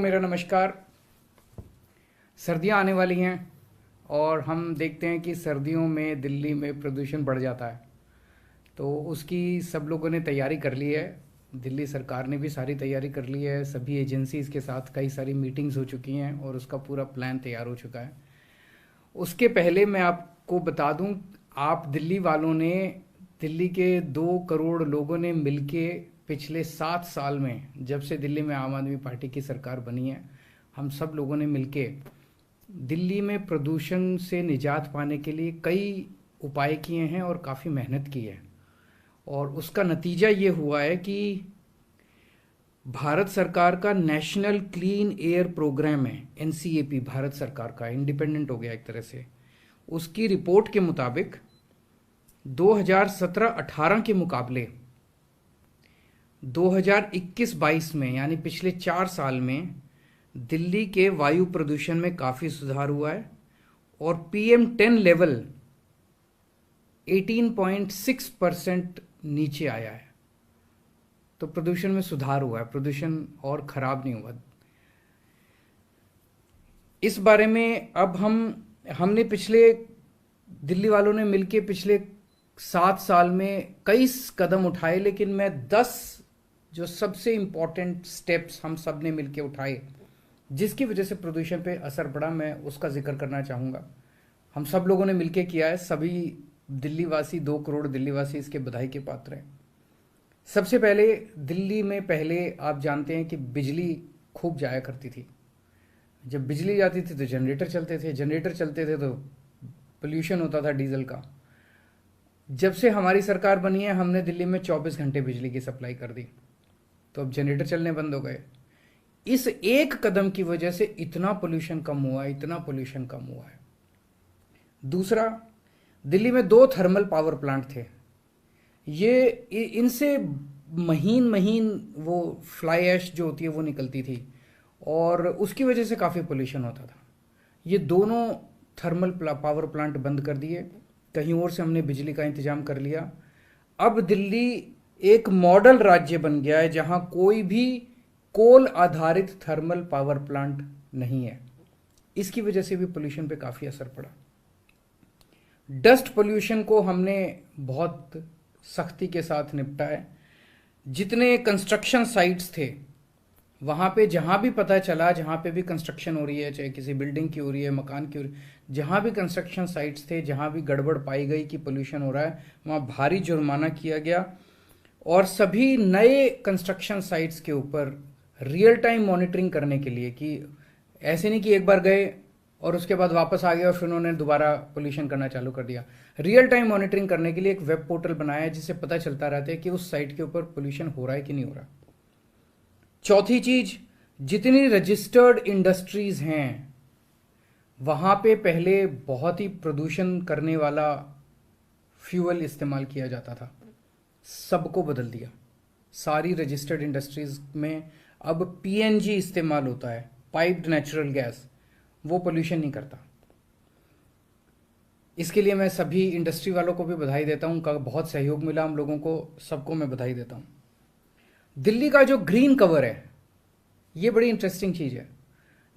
मेरा नमस्कार। सर्दियां आने वाली हैं और हम देखते हैं कि सर्दियों में दिल्ली में प्रदूषण बढ़ जाता है, तो उसकी सब लोगों ने तैयारी कर ली है। दिल्ली सरकार ने भी सारी तैयारी कर ली है, सभी एजेंसीज के साथ कई सारी मीटिंग्स हो चुकी हैं और उसका पूरा प्लान तैयार हो चुका है। उसके पहले मैं आपको बता दूं, आप दिल्ली वालों ने, दिल्ली के 2 करोड़ लोगों ने मिलके पिछले 7 साल में, जब से दिल्ली में आम आदमी पार्टी की सरकार बनी है, हम सब लोगों ने मिलके दिल्ली में प्रदूषण से निजात पाने के लिए कई उपाय किए हैं और काफ़ी मेहनत की है। और उसका नतीजा ये हुआ है कि भारत सरकार का नेशनल क्लीन एयर प्रोग्राम है, एनसीएपी, भारत सरकार का इंडिपेंडेंट हो गया एक तरह से। उसकी रिपोर्ट के मुताबिक 2017-18 के मुकाबले 2021-22 में, यानी पिछले 4 साल में, दिल्ली के वायु प्रदूषण में काफ़ी सुधार हुआ है और PM10 लेवल 18.6% नीचे आया है। तो प्रदूषण में सुधार हुआ है, प्रदूषण और खराब नहीं हुआ। इस बारे में अब हमने दिल्ली वालों ने मिलके पिछले 7 साल में कई कदम उठाए, लेकिन मैं 10 जो सबसे इंपॉर्टेंट स्टेप्स हम सब ने मिलके उठाए जिसकी वजह से प्रदूषण पे असर पड़ा, मैं उसका जिक्र करना चाहूँगा। हम सब लोगों ने मिलके किया है, सभी दिल्ली वासी, 2 करोड़ दिल्ली वासी इसके बधाई के पात्र हैं। सबसे पहले दिल्ली में पहले आप जानते हैं कि बिजली खूब जाया करती थी। जब बिजली जाती थी तो जनरेटर चलते थे तो पोल्यूशन होता था डीजल का। जब से हमारी सरकार बनी है, हमने दिल्ली में 24 घंटे बिजली की सप्लाई कर दी, तो अब जनरेटर चलने बंद हो गए। इस एक कदम की वजह से इतना पोल्यूशन कम हुआ है। दूसरा, दिल्ली में 2 थर्मल पावर प्लांट थे। ये इनसे महीन वो फ्लाई ऐश जो होती है वो निकलती थी और उसकी वजह से काफ़ी पोल्यूशन होता था। ये दोनों थर्मल पावर प्लांट बंद कर दिए, कहीं और से हमने बिजली का इंतजाम कर लिया। अब दिल्ली एक मॉडल राज्य बन गया है जहां कोई भी कोल आधारित थर्मल पावर प्लांट नहीं है। इसकी वजह से भी पोल्यूशन पे काफ़ी असर पड़ा। डस्ट पोल्यूशन को हमने बहुत सख्ती के साथ निपटा है। जितने कंस्ट्रक्शन साइट्स थे वहाँ पे, जहाँ भी पता चला, जहाँ पे भी कंस्ट्रक्शन हो रही है, चाहे किसी बिल्डिंग की हो रही है, मकान की हो रही है, जहाँ भी कंस्ट्रक्शन साइट्स थे, जहाँ भी गड़बड़ पाई गई कि पोल्यूशन हो रहा है, वहाँ भारी जुर्माना किया गया। और सभी नए कंस्ट्रक्शन साइट्स के ऊपर रियल टाइम मॉनिटरिंग करने के लिए, कि ऐसे नहीं कि एक बार गए और उसके बाद वापस आ गए और फिर उन्होंने दोबारा पोल्यूशन करना चालू कर दिया। रियल टाइम मॉनिटरिंग करने के लिए एक वेब पोर्टल बनाया है जिससे पता चलता रहता है कि उस साइट के ऊपर पोल्यूशन हो रहा है कि नहीं हो रहा। चौथी चीज, जितनी रजिस्टर्ड इंडस्ट्रीज हैं वहां पे पहले बहुत ही प्रदूषण करने वाला फ्यूल इस्तेमाल किया जाता था, सबको बदल दिया। सारी रजिस्टर्ड इंडस्ट्रीज में अब PNG इस्तेमाल होता है, पाइप्ड नेचुरल गैस। वो पोल्यूशन नहीं करता। इसके लिए मैं सभी इंडस्ट्री वालों को भी बधाई देता हूं, उनका बहुत सहयोग मिला हम लोगों को, सबको मैं बधाई देता हूं। दिल्ली का जो ग्रीन कवर है, ये बड़ी इंटरेस्टिंग चीज है।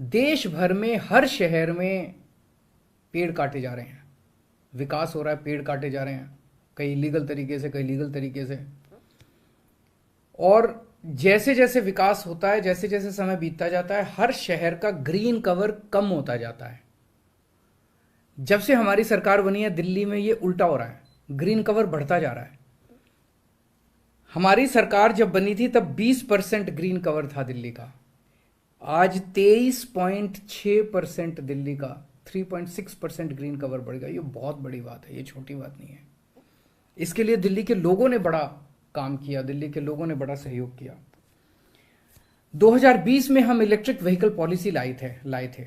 देश भर में हर शहर में पेड़ काटे जा रहे हैं, विकास हो रहा है, पेड़ काटे जा रहे हैं, कई लीगल तरीके से, कई लीगल तरीके से। और जैसे जैसे विकास होता है, जैसे जैसे समय बीतता जाता है, हर शहर का ग्रीन कवर कम होता जाता है। जब से हमारी सरकार बनी है, दिल्ली में ये उल्टा हो रहा है, ग्रीन कवर बढ़ता जा रहा है। हमारी सरकार जब बनी थी तब 20% ग्रीन कवर था दिल्ली का, आज 23.6% दिल्ली का, 3.6% ग्रीन कवर बढ़ गया। ये बहुत बड़ी बात है, ये छोटी बात नहीं है। इसके लिए दिल्ली के लोगों ने बड़ा काम किया, दिल्ली के लोगों ने बड़ा सहयोग किया। 2020 में हम इलेक्ट्रिक व्हीकल पॉलिसी लाए थे।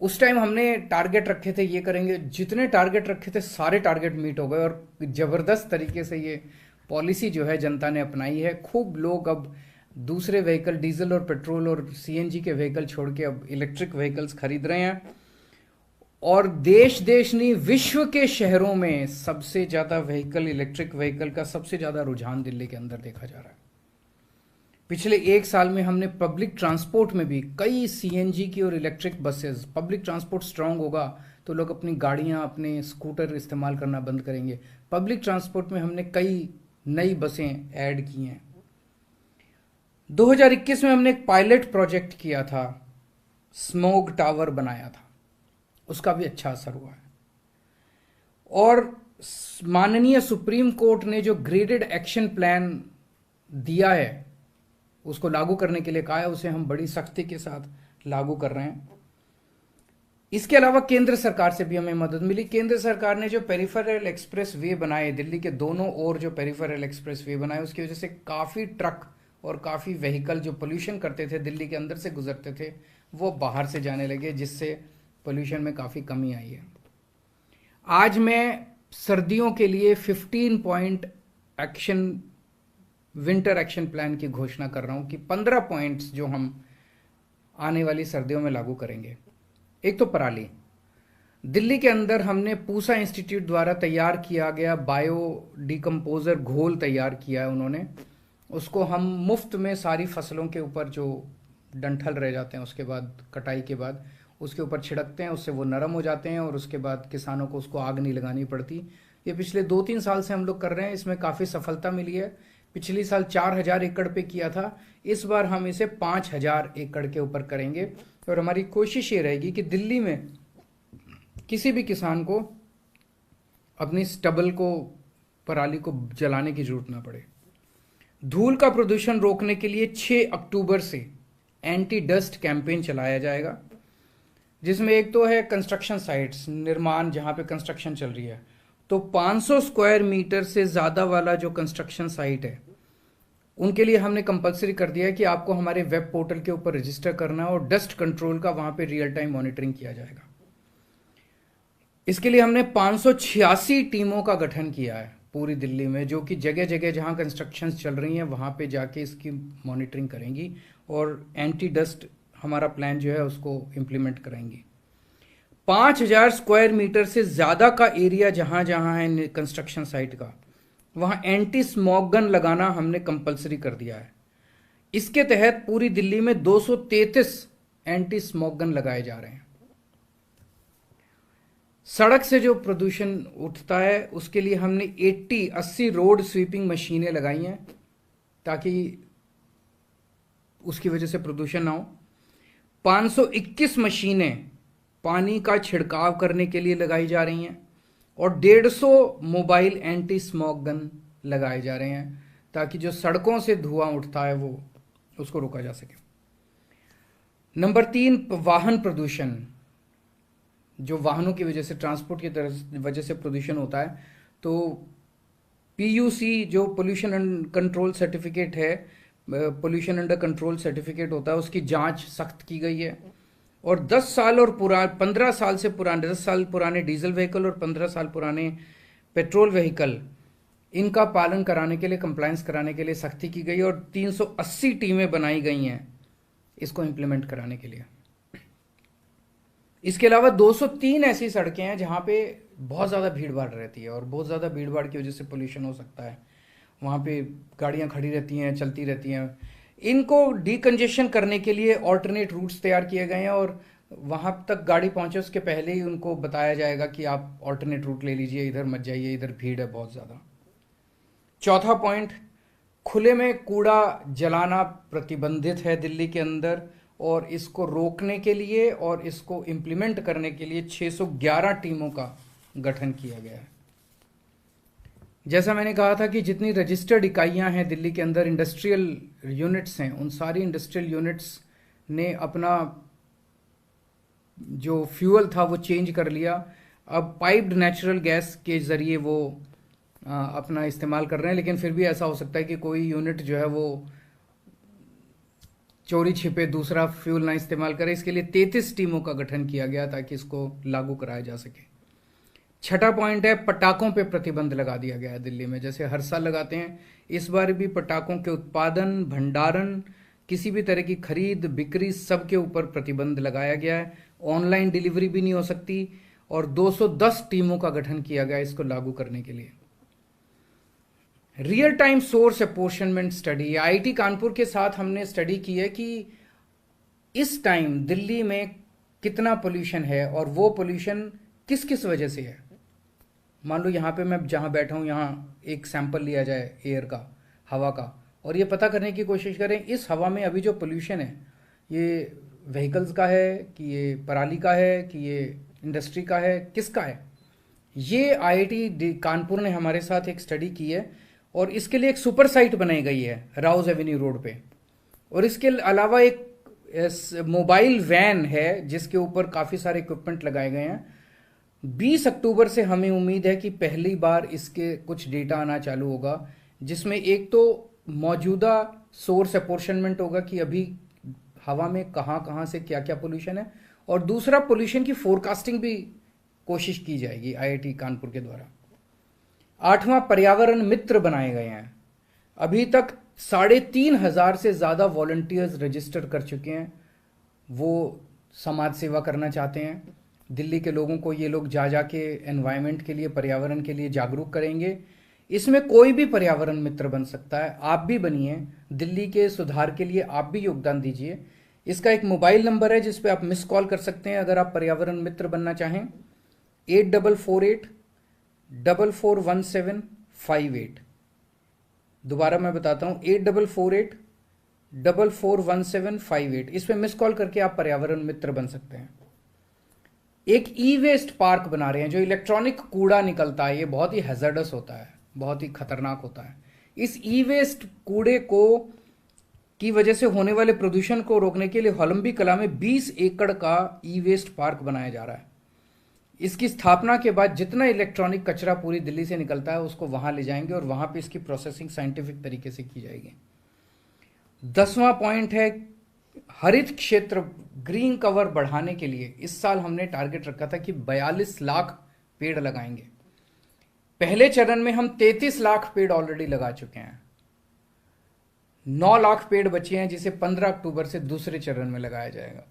उस टाइम हमने टारगेट रखे थे, ये करेंगे। जितने टारगेट रखे थे सारे टारगेट मीट हो गए और जबरदस्त तरीके से ये पॉलिसी जो है जनता ने अपनाई है। खूब लोग अब दूसरे व्हीकल, डीजल और पेट्रोल और CNG के व्हीकल छोड़ के अब इलेक्ट्रिक व्हीकल्स खरीद रहे हैं। और देश नहीं, विश्व के शहरों में सबसे ज्यादा इलेक्ट्रिक व्हीकल का सबसे ज्यादा रुझान दिल्ली के अंदर देखा जा रहा है। पिछले एक साल में हमने पब्लिक ट्रांसपोर्ट में भी कई सीएनजी की और electric buses, public transport strong होगा तो लोग अपनी गाड़ियां, अपने स्कूटर इस्तेमाल करना बंद करेंगे। पब्लिक ट्रांसपोर्ट में हमने कई नई बसें ऐड की हैं। 2021 में हमने एक पायलट प्रोजेक्ट किया था, स्मोग टावर बनाया था, उसका भी अच्छा असर हुआ है। और माननीय सुप्रीम कोर्ट ने जो ग्रेडेड एक्शन प्लान दिया है, उसको लागू करने के लिए कहा है, उसे हम बड़ी सख्ती के साथ लागू कर रहे हैं। इसके अलावा केंद्र सरकार से भी हमें मदद मिली। केंद्र सरकार ने जो पेरिफेरल एक्सप्रेस वे बनाए, दिल्ली के दोनों ओर जो पेरिफेरल एक्सप्रेस वे बनाए, उसकी वजह से काफ़ी ट्रक और काफ़ी व्हीकल जो पोल्यूशन करते थे, दिल्ली के अंदर से गुजरते थे, वो बाहर से जाने लगे, जिससे पोल्यूशन में काफ़ी कमी आई है। आज मैं सर्दियों के लिए 15 point action, winter action plan की घोषणा कर रहा हूं कि 15 पॉइंट्स जो हम आने वाली सर्दियों में लागू करेंगे। एक तो पराली। दिल्ली के अंदर हमने पूसा इंस्टीट्यूट द्वारा तैयार किया गया बायो डिकम्पोजर घोल तैयार किया है उन्होंने। उसको हम मुफ्त में सारी फसलों के ऊपर जो डंठल रह जाते हैं उसके बाद, कटाई के बाद, उसके ऊपर छिड़कते हैं, उससे वो नरम हो जाते हैं और उसके बाद किसानों को उसको आग नहीं लगानी पड़ती। ये पिछले 2-3 साल से हम लोग कर रहे हैं, इसमें काफ़ी सफलता मिली है। पिछली साल 4000 एकड़ पे किया था, इस बार हम इसे 5000 एकड़ के ऊपर करेंगे। और हमारी कोशिश ये रहेगी कि दिल्ली में किसी भी किसान को अपनी स्टबल को, पराली को जलाने की जरूरत ना पड़े। धूल का प्रदूषण रोकने के लिए 6 अक्टूबर से एंटी डस्ट कैंपेन चलाया जाएगा, जिसमें एक तो है कंस्ट्रक्शन साइट्स, निर्माण जहां पे कंस्ट्रक्शन चल रही है, तो 500 स्क्वायर मीटर से ज़्यादा वाला जो कंस्ट्रक्शन साइट है उनके लिए हमने कंपलसरी कर दिया है कि आपको हमारे वेब पोर्टल के ऊपर रजिस्टर करना है और डस्ट कंट्रोल का वहां पे रियल टाइम मॉनिटरिंग किया जाएगा। इसके लिए हमने 586 टीमों का गठन किया है पूरी दिल्ली में, जो कि जगह जगह जहां कंस्ट्रक्शन चल रही हैं वहां पे जाके इसकी मॉनिटरिंग करेंगी और एंटी डस्ट हमारा प्लान जो है उसको इम्प्लीमेंट कराएंगी। 5000 स्क्वायर मीटर से ज्यादा का एरिया जहां जहां है कंस्ट्रक्शन साइट का, वहां एंटी स्मॉग गन लगाना हमने कंपलसरी कर दिया है। इसके तहत पूरी दिल्ली में 233 एंटी स्मॉग गन लगाए जा रहे हैं। सड़क से जो प्रदूषण उठता है उसके लिए हमने 80 रोड स्वीपिंग मशीनें लगाई हैं ताकि उसकी वजह से प्रदूषण ना हो। 521 मशीनें पानी का छिड़काव करने के लिए लगाई जा रही हैं और 150 मोबाइल एंटी स्मॉग गन लगाए जा रहे हैं ताकि जो सड़कों से धुआं उठता है वो उसको रोका जा सके। नंबर 3, वाहन प्रदूषण। जो वाहनों की वजह से, ट्रांसपोर्ट की वजह से प्रदूषण होता है, तो पीयूसी जो पोल्यूशन कंट्रोल सर्टिफिकेट है, पोल्यूशन अंडर कंट्रोल सर्टिफिकेट होता है, उसकी जांच सख्त की गई है। और 10 साल और 15 साल से पुराने, 10 साल पुराने डीजल व्हीकल और 15 साल पुराने पेट्रोल व्हीकल, इनका पालन कराने के लिए, कंप्लायंस कराने के लिए सख्ती की गई और 380 टीमें बनाई गई हैं इसको इम्प्लीमेंट कराने के लिए। इसके अलावा 203 ऐसी सड़कें हैं जहां पे बहुत ज़्यादा भीड़ भाड़ रहती है और बहुत ज़्यादा भीड़ भाड़ की वजह से पोल्यूशन हो सकता है। वहाँ पे गाड़ियाँ खड़ी रहती हैं, चलती रहती हैं। इनको डीकंजेशन करने के लिए ऑल्टरनेट रूट्स तैयार किए गए हैं और वहाँ तक गाड़ी पहुँचे उसके पहले ही उनको बताया जाएगा कि आप ऑल्टरनेट रूट ले लीजिए, इधर मत जाइए, इधर भीड़ है बहुत ज़्यादा। चौथा पॉइंट, खुले में कूड़ा जलाना प्रतिबंधित है दिल्ली के अंदर और इसको रोकने के लिए और इसको इम्प्लीमेंट करने के लिए 611 टीमों का गठन किया गया है। जैसा मैंने कहा था कि जितनी रजिस्टर्ड इकाइयां हैं दिल्ली के अंदर, इंडस्ट्रियल यूनिट्स हैं, उन सारी इंडस्ट्रियल यूनिट्स ने अपना जो फ्यूल था वो चेंज कर लिया। अब पाइप्ड नेचुरल गैस के ज़रिए वो अपना इस्तेमाल कर रहे हैं, लेकिन फिर भी ऐसा हो सकता है कि कोई यूनिट जो है वो चोरी छिपे दूसरा फ्यूल ना इस्तेमाल करे। इसके लिए 33 टीमों का गठन किया गया ताकि इसको लागू कराया जा सके। छठा पॉइंट है, पटाखों पे प्रतिबंध लगा दिया गया है दिल्ली में, जैसे हर साल लगाते हैं। इस बार भी पटाखों के उत्पादन, भंडारण, किसी भी तरह की खरीद बिक्री, सब के ऊपर प्रतिबंध लगाया गया है। ऑनलाइन डिलीवरी भी नहीं हो सकती और 210 टीमों का गठन किया गया इसको लागू करने के लिए। Real time source apportionment study, IIT Kanpur के साथ हमने स्टडी की है कि इस टाइम दिल्ली में कितना पोल्यूशन है और वो पोल्यूशन किस किस वजह से है। मान लो यहाँ पे मैं जहाँ बैठा हूँ, यहाँ एक सैंपल लिया जाए एयर का, हवा का, और ये पता करने की कोशिश करें इस हवा में अभी जो पोल्यूशन है ये व्हीकल्स का है कि ये पराली का है कि ये इंडस्ट्री का है, किसका है। ये आईआईटी कानपुर ने हमारे साथ एक स्टडी की है और इसके लिए एक सुपर साइट बनाई गई है राउज एवेन्यू रोड पे। और इसके अलावा एक मोबाइल वैन है जिसके ऊपर काफ़ी सारे इक्विपमेंट लगाए गए हैं। 20 अक्टूबर से हमें उम्मीद है कि पहली बार इसके कुछ डेटा आना चालू होगा, जिसमें एक तो मौजूदा सोर्स अपोर्शनमेंट होगा कि अभी हवा में कहाँ कहाँ से क्या क्या पोल्यूशन है, और दूसरा पोल्यूशन की फोरकास्टिंग भी कोशिश की जाएगी आईआईटी कानपुर के द्वारा। 8वां पर्यावरण मित्र बनाए गए हैं। अभी तक 3,500 से ज़्यादा वॉलंटियर्स रजिस्टर कर चुके हैं। वो समाज सेवा करना चाहते हैं। दिल्ली के लोगों को ये लोग जा जाके एनवायरनमेंट के लिए, पर्यावरण के लिए जागरूक करेंगे। इसमें कोई भी पर्यावरण मित्र बन सकता है, आप भी बनिए। दिल्ली के सुधार के लिए आप भी योगदान दीजिए। इसका एक मोबाइल नंबर है जिस पे आप मिस कॉल कर सकते हैं अगर आप पर्यावरण मित्र बनना चाहें, 8448441758। दोबारा मैं बताता हूं, 8448441758। इस पे मिस कॉल करके आप पर्यावरण मित्र बन सकते हैं। एक ई वेस्ट पार्क बना रहे हैं। जो इलेक्ट्रॉनिक कूड़ा निकलता है ये बहुत ही हैजर्डस होता है, बहुत ही खतरनाक होता है। इस ई वेस्ट कूड़े को की वजह से होने वाले प्रदूषण को रोकने के लिए होलंबी कला में 20 एकड़ का ई वेस्ट पार्क बनाया जा रहा है। इसकी स्थापना के बाद जितना इलेक्ट्रॉनिक कचरा पूरी दिल्ली से निकलता है उसको वहां ले जाएंगे और वहां पे इसकी प्रोसेसिंग साइंटिफिक तरीके से की जाएगी। 10वां पॉइंट है हरित क्षेत्र, ग्रीन कवर बढ़ाने के लिए इस साल हमने टारगेट रखा था कि 42 लाख पेड़ लगाएंगे। पहले चरण में हम 33 लाख पेड़ ऑलरेडी लगा चुके हैं। 9 लाख पेड़ बचे हैं जिसे 15 अक्टूबर से दूसरे चरण में लगाया जाएगा।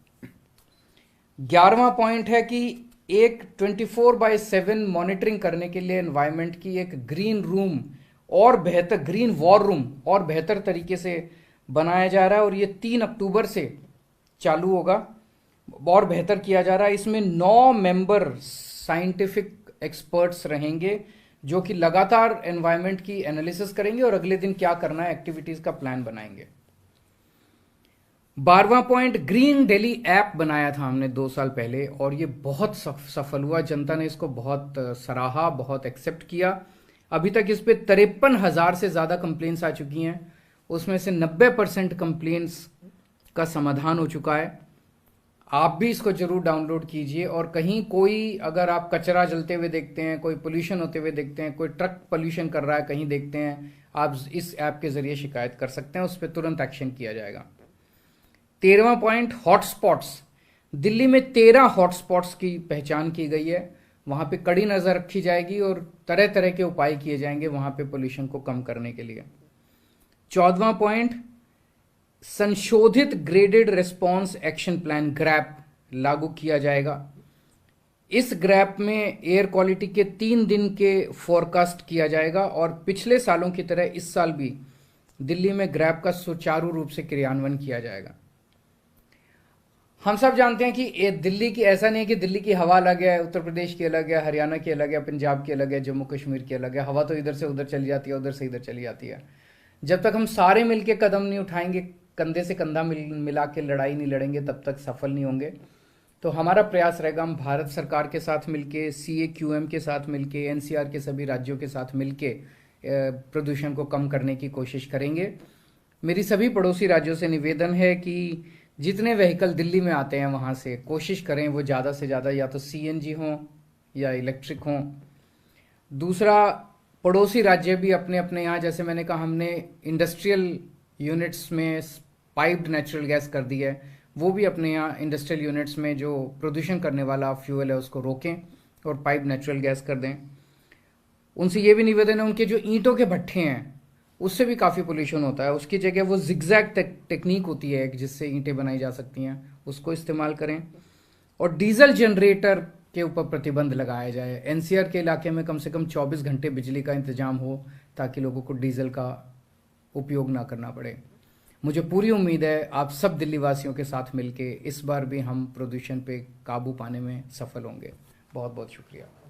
11वां पॉइंट है कि एक 24/7 मॉनिटरिंग करने के लिए एनवायरनमेंट की एक ग्रीन रूम और बेहतर, ग्रीन वॉर रूम और बेहतर तरीके से बनाया जा रहा है और ये 3 अक्टूबर से चालू होगा और बेहतर किया जा रहा है। इसमें 9 मेंबर साइंटिफिक एक्सपर्ट्स रहेंगे जो कि लगातार एनवायरनमेंट की एनालिसिस करेंगे और अगले दिन क्या करना है एक्टिविटीज का प्लान बनाएंगे। 12वां पॉइंट, ग्रीन दिल्ली ऐप बनाया था हमने 2 साल पहले और ये बहुत सफल हुआ। जनता ने इसको बहुत सराहा, बहुत एक्सेप्ट किया। अभी तक इस पे 53,000 से ज्यादा कंप्लेंट्स आ चुकी हैं। उसमें से 90% कंप्लेंट्स का समाधान हो चुका है। आप भी इसको जरूर डाउनलोड कीजिए और कहीं कोई, अगर आप कचरा जलते हुए देखते हैं, कोई पोल्यूशन होते हुए देखते हैं, कोई ट्रक पोल्यूशन कर रहा है कहीं देखते हैं, आप इस ऐप के जरिए शिकायत कर सकते हैं, उस पर तुरंत एक्शन किया जाएगा। 13वां पॉइंट, हॉटस्पॉट्स। दिल्ली में 13 हॉटस्पॉट्स की पहचान की गई है। वहां पे कड़ी नजर रखी जाएगी और तरह तरह के उपाय किए जाएंगे वहां पे पोल्यूशन को कम करने के लिए। 14वां पॉइंट, संशोधित graded response action plan grab लागू किया जाएगा। इस ग्रैप में एयर क्वालिटी के 3 दिन के फोरकास्ट किया जाएगा और पिछले सालों की तरह इस साल भी दिल्ली में ग्रैप का सुचारू रूप से क्रियान्वयन किया जाएगा। हम सब जानते हैं कि दिल्ली की, ऐसा नहीं है कि दिल्ली की हवा अलग है, उत्तर प्रदेश की अलग है, हरियाणा की अलग है, पंजाब की अलग है, जम्मू कश्मीर की अलग है। हवा तो इधर से उधर चली जाती है, उधर से इधर चली जाती है। जब तक हम सारे मिलके कदम नहीं उठाएंगे, कंधे से कंधा मिला के लड़ाई नहीं लड़ेंगे, तब तक सफल नहीं होंगे। तो हमारा प्रयास रहेगा, हम भारत सरकार के साथ मिलके, CAQM के साथ मिलके, NCR के सभी राज्यों के साथ मिलके प्रदूषण को कम करने की कोशिश करेंगे। मेरी सभी पड़ोसी राज्यों से निवेदन है कि जितने व्हीकल दिल्ली में आते हैं वहां से कोशिश करें वो ज़्यादा से ज़्यादा या तो CNG हों या इलेक्ट्रिक हों। दूसरा, पड़ोसी राज्य भी अपने अपने यहाँ, जैसे मैंने कहा, हमने इंडस्ट्रियल यूनिट्स में पाइप्ड नेचुरल गैस कर दी है, वो भी अपने यहाँ इंडस्ट्रियल यूनिट्स में जो प्रदूषण करने वाला फ्यूल है उसको रोकें और पाइप नेचुरल गैस कर दें। उनसे ये भी निवेदन है, उनके जो ईंटों के भट्ठे हैं उससे भी काफ़ी पोल्यूशन होता है, उसकी जगह वो जिगजैग टेक्निक होती है जिससे ईंटें बनाई जा सकती हैं, उसको इस्तेमाल करें। और डीजल जनरेटर के ऊपर प्रतिबंध लगाया जाए। एनसीआर के इलाके में कम से कम 24 घंटे बिजली का इंतजाम हो ताकि लोगों को डीजल का उपयोग ना करना पड़े। मुझे पूरी उम्मीद है आप सब दिल्ली वासियों के साथ मिलके इस बार भी हम प्रदूषण पे काबू पाने में सफल होंगे। बहुत बहुत शुक्रिया।